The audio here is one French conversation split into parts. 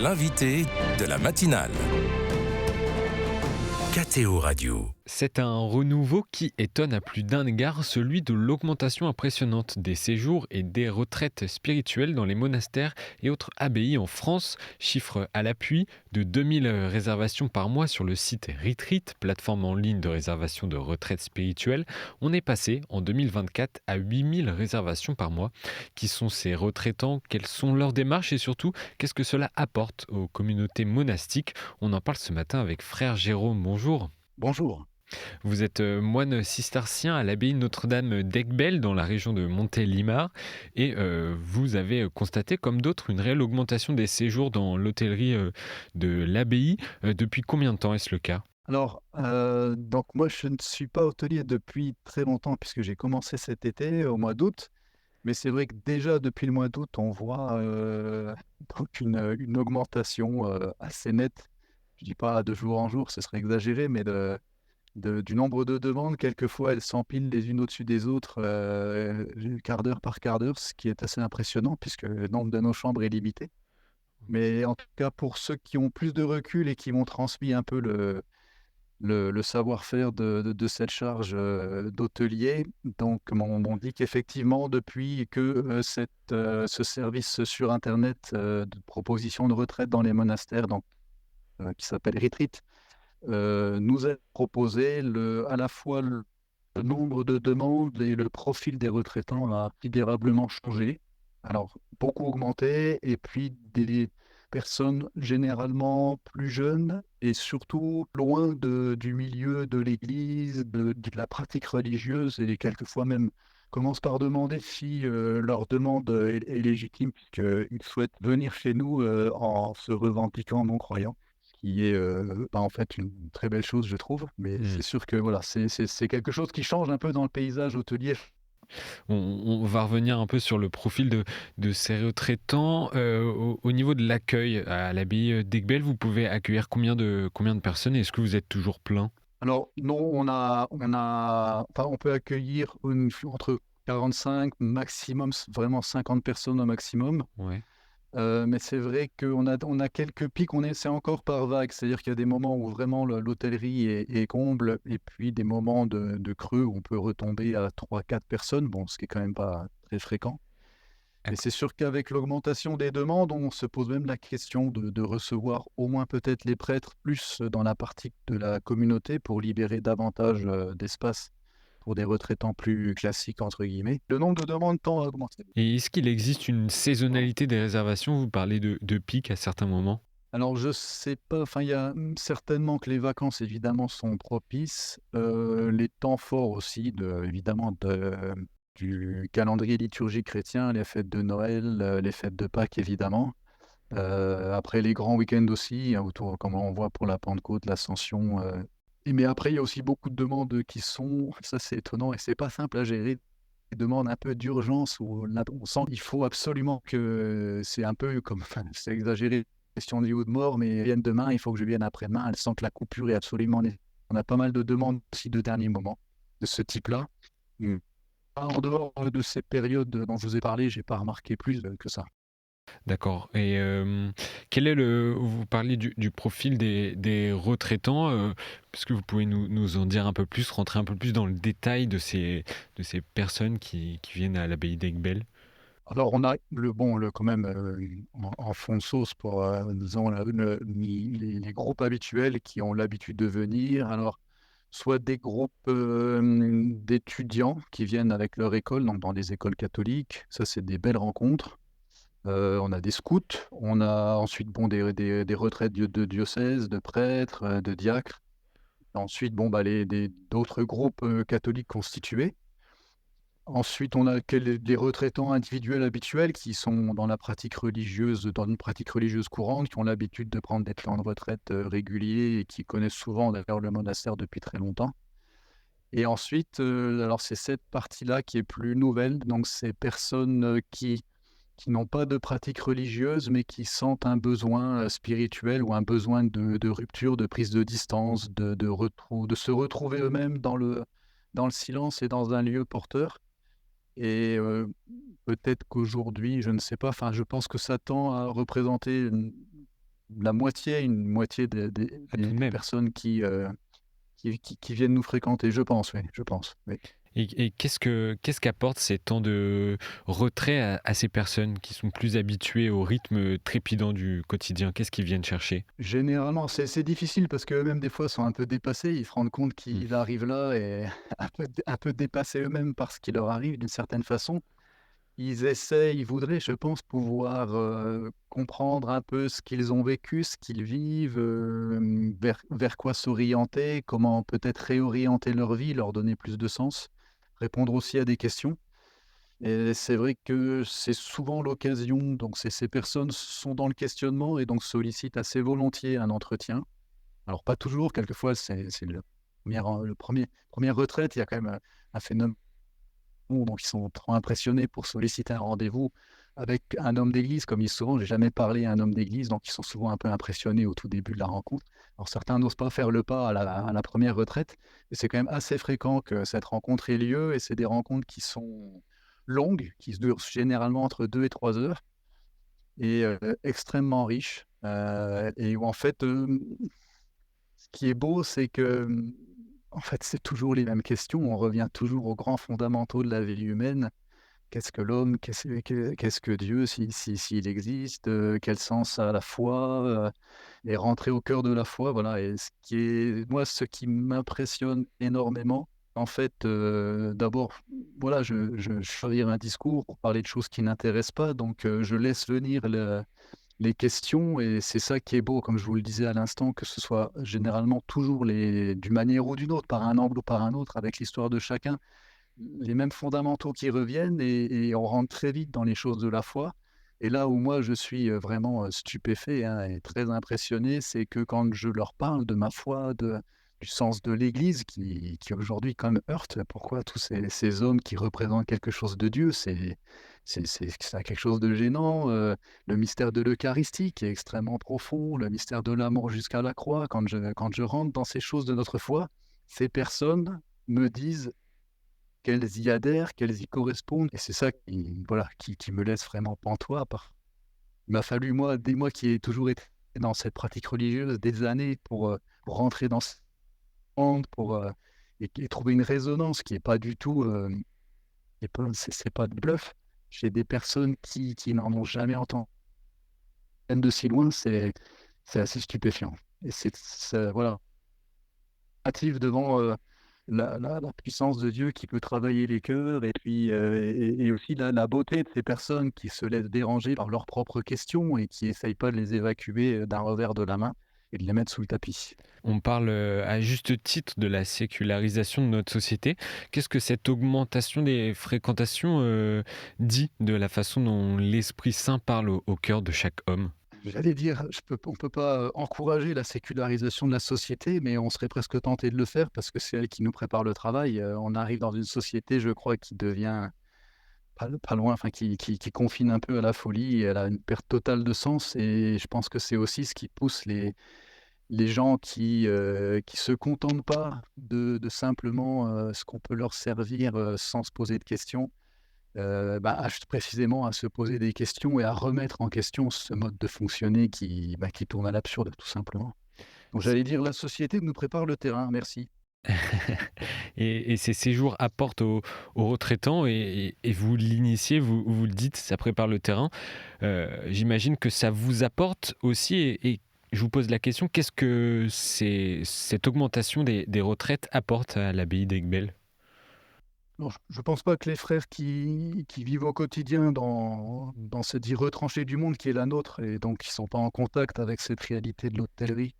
l'invité de la matinale. KTO Radio. C'est un renouveau qui étonne à plus d'un égard, celui de l'augmentation impressionnante des séjours et des retraites spirituelles dans les monastères et autres abbayes en France. Chiffre à l'appui de 2000 réservations par mois sur le site Retreat, plateforme en ligne de réservation de retraites spirituelles. On est passé en 2024 à 8000 réservations par mois. Qui sont ces retraitants? Quelles sont leurs démarches et surtout, qu'est-ce que cela apporte aux communautés monastiques? On en parle ce matin avec frère Jérôme. Bonjour. Bonjour. Vous êtes moine cistercien à l'abbaye Notre-Dame d'Aiguebelle dans la région de Montélimar et vous avez constaté comme d'autres une réelle augmentation des séjours dans l'hôtellerie de l'abbaye. Depuis combien de temps est-ce le cas? Alors, donc moi je ne suis pas hôtelier depuis très longtemps puisque j'ai commencé cet été au mois d'août. Mais c'est vrai que déjà depuis le mois d'août, on voit donc une augmentation assez nette. Je dis pas de jour en jour, ce serait exagéré, mais du nombre de demandes. Quelquefois, elles s'empilent les unes au-dessus des autres, quart d'heure par quart d'heure, ce qui est assez impressionnant puisque le nombre de nos chambres est limité. Mais en tout cas, pour ceux qui ont plus de recul et qui m'ont transmis un peu le savoir-faire de cette charge d'hôtelier, donc m'ont dit qu'effectivement, depuis que ce service sur Internet de proposition de retraite dans les monastères, donc, qui s'appelle Retreat, nous a proposé à la fois le nombre de demandes et le profil des retraitants a considérablement changé. Alors, beaucoup augmenté, et puis des personnes généralement plus jeunes et surtout loin du milieu de l'Église, de la pratique religieuse, et quelquefois même commencent par demander si leur demande est légitime, puisqu'ils souhaitent venir chez nous en se revendiquant non-croyants. Qui est en fait une très belle chose, je trouve. Mais c'est sûr que voilà, c'est quelque chose qui change un peu dans le paysage hôtelier. On va revenir un peu sur le profil de ces retraitants. Au niveau de l'accueil à l'abbaye d'Aiguebelle, vous pouvez accueillir combien de personnes? Est-ce que vous êtes toujours plein? Alors non, on peut accueillir entre 45, maximum, vraiment 50 personnes au maximum. Ouais. Mais c'est vrai qu'on a quelques pics, c'est encore par vague. C'est-à-dire qu'il y a des moments où vraiment l'hôtellerie est comble, et puis des moments de creux où on peut retomber à 3-4 personnes, bon, ce qui est quand même pas très fréquent. Mais c'est sûr qu'avec l'augmentation des demandes, on se pose même la question de recevoir au moins peut-être les prêtres plus dans la partie de la communauté pour libérer davantage d'espace pour des retraitants plus classiques, entre guillemets. Le nombre de demandes tend à augmenter. Et est-ce qu'il existe une saisonnalité des réservations? Vous parlez de pics à certains moments. Alors je sais pas, enfin il y a certainement que les vacances évidemment sont propices, les temps forts aussi du calendrier liturgique chrétien, les fêtes de Noël, les fêtes de Pâques évidemment. Après les grands week-ends aussi, hein, autour, comme on voit pour la Pentecôte, l'Ascension, mais après il y a aussi beaucoup de demandes qui sont, ça c'est étonnant et c'est pas simple à gérer, des demandes un peu d'urgence où là on sent qu'il faut absolument que c'est un peu comme, enfin c'est exagéré, question de vie ou de mort, mais viennent demain, il faut que je vienne après-demain. Elle sent que la coupure est absolument nécessaire. On a pas mal de demandes aussi de dernier moment de ce type-là. En dehors de ces périodes dont je vous ai parlé, j'ai pas remarqué plus que ça. D'accord. Et quel est vous parliez du profil des retraitants, est-ce que vous pouvez nous en dire un peu plus, rentrer un peu plus dans le détail de ces personnes qui viennent à l'abbaye d'Aiguebelle? Alors on a quand même en fond de sauce pour disons les groupes habituels qui ont l'habitude de venir. Alors soit des groupes d'étudiants qui viennent avec leur école, donc dans des écoles catholiques, ça c'est des belles rencontres. On a des scouts, on a ensuite des retraites de diocèse, de prêtres, de diacres. Ensuite, d'autres groupes catholiques constitués. Ensuite, on a les retraitants individuels habituels qui sont dans une pratique religieuse courante, qui ont l'habitude de prendre des plans de retraite réguliers et qui connaissent souvent d'ailleurs le monastère depuis très longtemps. Et ensuite, alors c'est cette partie-là qui est plus nouvelle, donc ces personnes qui n'ont pas de pratique religieuse, mais qui sentent un besoin spirituel ou un besoin de rupture, de prise de distance, de se retrouver eux-mêmes dans le silence et dans un lieu porteur. Et peut-être qu'aujourd'hui, je ne sais pas, enfin, je pense que ça tend à représenter une moitié Ah, tout de des même. personnes qui viennent nous fréquenter, je pense, oui, je pense, oui. Et qu'est-ce qu'apportent ces temps de retrait à ces personnes qui sont plus habituées au rythme trépidant du quotidien? Qu'est-ce qu'ils viennent chercher? Généralement, c'est difficile parce qu'eux-mêmes, des fois, sont un peu dépassés. Ils se rendent compte Mmh. qu'ils arrivent là et un peu dépassés eux-mêmes par ce qui leur arrive d'une certaine façon. Ils voudraient, je pense, pouvoir, comprendre un peu ce qu'ils ont vécu, ce qu'ils vivent, vers quoi s'orienter, comment peut-être réorienter leur vie, leur donner plus de sens, répondre aussi à des questions. Et c'est vrai que c'est souvent l'occasion, donc ces personnes sont dans le questionnement et donc sollicitent assez volontiers un entretien. Alors pas toujours, quelquefois c'est le 1er retraite, il y a quand même, un phénomène donc ils sont trop impressionnés pour solliciter un rendez-vous avec un homme d'église. Comme ils disent souvent: «J'ai jamais parlé à un homme d'église», donc ils sont souvent un peu impressionnés au tout début de la rencontre. Alors certains n'osent pas faire le pas à la 1re retraite, mais c'est quand même assez fréquent que cette rencontre ait lieu et c'est des rencontres qui sont longues, qui se durent généralement entre 2 et 3 heures et extrêmement riches, et où en fait, ce qui est beau, c'est que, en fait, c'est toujours les mêmes questions. On revient toujours aux grands fondamentaux de la vie humaine. Qu'est-ce que l'homme? Qu'est-ce que Dieu, s'il existe? Quel sens a la foi? Et rentrer au cœur de la foi, voilà. Et ce qui m'impressionne énormément, en fait, d'abord, voilà, je choisir un discours pour parler de choses qui n'intéressent pas, donc je laisse venir les questions et c'est ça qui est beau, comme je vous le disais à l'instant, que ce soit généralement toujours d'une manière ou d'une autre, par un angle ou par un autre, avec l'histoire de chacun, les mêmes fondamentaux qui reviennent et on rentre très vite dans les choses de la foi. Et là où moi je suis, vraiment, stupéfait, hein, et très impressionné, c'est que quand je leur parle de ma foi, du sens de l'Église qui aujourd'hui quand même heurte. Pourquoi tous ces hommes qui représentent quelque chose de Dieu, c'est quelque chose de gênant, le mystère de l'Eucharistie qui est extrêmement profond, le mystère de l'amour jusqu'à la croix. Quand je rentre dans ces choses de notre foi, ces personnes me disent qu'elles y adhèrent, qu'elles y correspondent et c'est ça qui, voilà, qui me laisse vraiment pantois par il m'a fallu moi qui ai toujours été dans cette pratique religieuse, des années pour rentrer dans ce monde, et trouver une résonance qui est pas du tout, qui est pas c'est pas de bluff. Chez des personnes qui n'en ont jamais entendu même de si loin, c'est assez stupéfiant et voilà, hâtif devant, la puissance de Dieu qui peut travailler les cœurs et puis, et aussi la beauté de ces personnes qui se laissent déranger par leurs propres questions et qui essayent pas de les évacuer, d'un revers de la main et de les mettre sous le tapis. On parle à juste titre de la sécularisation de notre société. Qu'est-ce que cette augmentation des fréquentations dit de la façon dont l'Esprit Saint parle au cœur de chaque homme? J'allais dire, on peut pas, encourager la sécularisation de la société, mais on serait presque tenté de le faire parce que c'est elle qui nous prépare le travail. On arrive dans une société, je crois, qui devient pas loin, enfin qui confine un peu à la folie et elle a une perte totale de sens et je pense que c'est aussi ce qui pousse les gens qui se contentent pas de simplement, ce qu'on peut leur servir, sans se poser de questions, précisément à se poser des questions et à remettre en question ce mode de fonctionner qui tourne à l'absurde, tout simplement. Donc j'allais dire la société nous prépare le terrain, merci. Et ces séjours apportent aux retraitants et vous l'initiez, vous le dites, ça prépare le terrain. J'imagine que ça vous apporte aussi et je vous pose la question, qu'est-ce que cette augmentation des retraites apporte à l'abbaye d'Aiguebelle? Non, je pense pas que les frères qui vivent au quotidien dans cette vie retranchée du monde qui est la nôtre et donc qui sont pas en contact avec cette réalité de l'hôtellerie,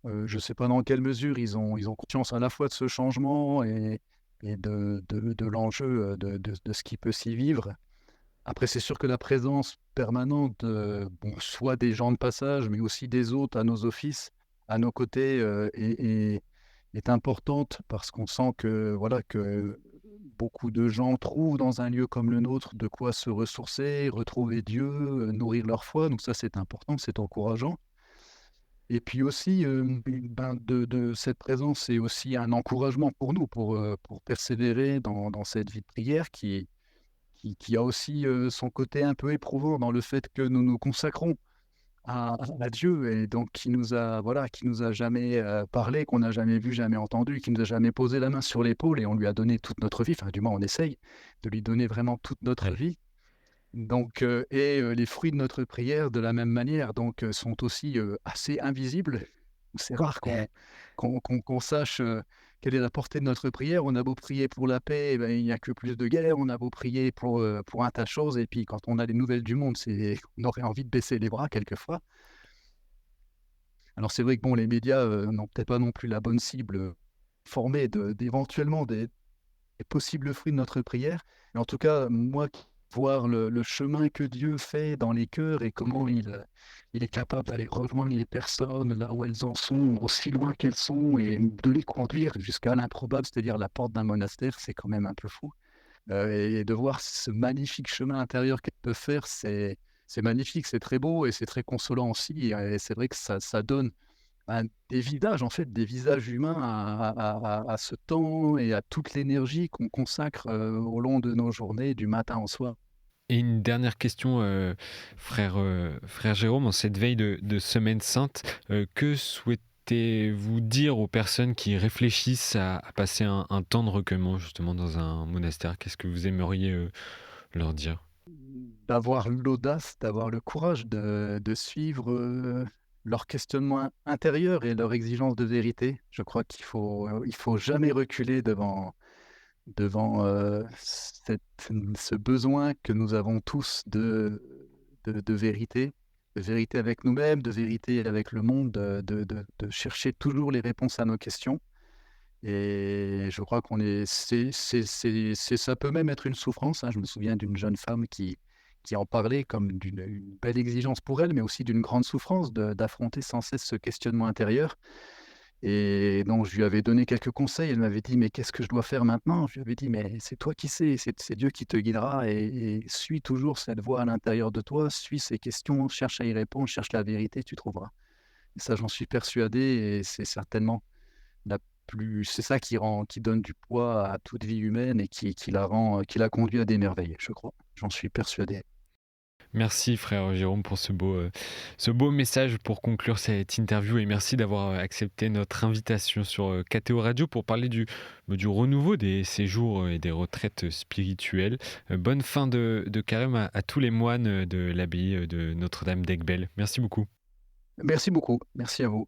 je sais pas dans quelle mesure ils ont conscience à la fois de ce changement et de l'enjeu, de ce qui peut s'y vivre. Après, c'est sûr que la présence permanente, bon, soit des gens de passage, mais aussi des hôtes à nos offices, à nos côtés, est importante parce qu'on sent que, voilà, que beaucoup de gens trouvent dans un lieu comme le nôtre de quoi se ressourcer, retrouver Dieu, nourrir leur foi. Donc ça, c'est important, c'est encourageant. Et puis aussi, de cette présence, c'est aussi un encouragement pour nous, pour persévérer dans cette vie de prière qui a aussi, son côté un peu éprouvant dans le fait que nous nous consacrons à Dieu et donc qui nous a jamais, parlé, qu'on n'a jamais vu, jamais entendu, qui nous a jamais posé la main sur l'épaule et on lui a donné toute notre vie, enfin du moins on essaye de lui donner vraiment toute notre Ouais. vie. Donc les fruits de notre prière de la même manière sont aussi, assez invisibles. C'est rare qu'on sache, quelle est la portée de notre prière. On a beau prier pour la paix, eh ben, il n'y a que plus de guerre. On a beau prier pour un tas de choses et puis quand on a des nouvelles du monde, c'est on aurait envie de baisser les bras quelquefois. Alors c'est vrai que bon, les médias, n'ont peut-être pas non plus la bonne cible, formée d'éventuellement des possibles fruits de notre prière. Mais en tout cas, moi qui voir le chemin que Dieu fait dans les cœurs et comment il est capable d'aller rejoindre les personnes là où elles en sont, aussi loin qu'elles sont et de les conduire jusqu'à l'improbable, c'est-à-dire la porte d'un monastère, c'est quand même un peu fou. Et de voir ce magnifique chemin intérieur qu'elle peut faire, c'est magnifique, c'est très beau et c'est très consolant aussi et c'est vrai que ça donne, ben, des visages, en fait, des visages humains à ce temps et à toute l'énergie qu'on consacre, au long de nos journées, du matin au soir. Et une dernière question, frère Jérôme, en cette veille de Semaine Sainte, que souhaitez-vous dire aux personnes qui réfléchissent à passer un temps de recueillement justement dans un monastère? Qu'est-ce que vous aimeriez, leur dire? D'avoir l'audace, d'avoir le courage de suivre, leur questionnement intérieur et leur exigence de vérité. Je crois il faut jamais reculer devant, ce besoin que nous avons tous de vérité avec nous-mêmes, de vérité avec le monde, de chercher toujours les réponses à nos questions et je crois qu'on est c'est ça peut même être une souffrance, hein. Je me souviens d'une jeune femme qui en parlait comme d'une une belle exigence pour elle, mais aussi d'une grande souffrance d'affronter sans cesse ce questionnement intérieur et donc je lui avais donné quelques conseils. Elle m'avait dit: «Mais qu'est-ce que je dois faire maintenant?» Je lui avais dit: «Mais c'est toi qui sais, c'est Dieu qui te guidera et suis toujours cette voix à l'intérieur de toi, suis ces questions, cherche à y répondre, cherche la vérité, tu trouveras». Et ça, j'en suis persuadé et c'est certainement la c'est ça qui donne du poids à toute vie humaine et qui la conduit à des merveilles, je crois. J'en suis persuadé. Merci frère Jérôme pour ce beau message pour conclure cette interview et merci d'avoir accepté notre invitation sur KTO Radio pour parler du renouveau des séjours et des retraites spirituelles. Bonne fin de carême à tous les moines de l'abbaye de Notre-Dame d'Aiguebelle. Merci beaucoup. Merci beaucoup. Merci à vous.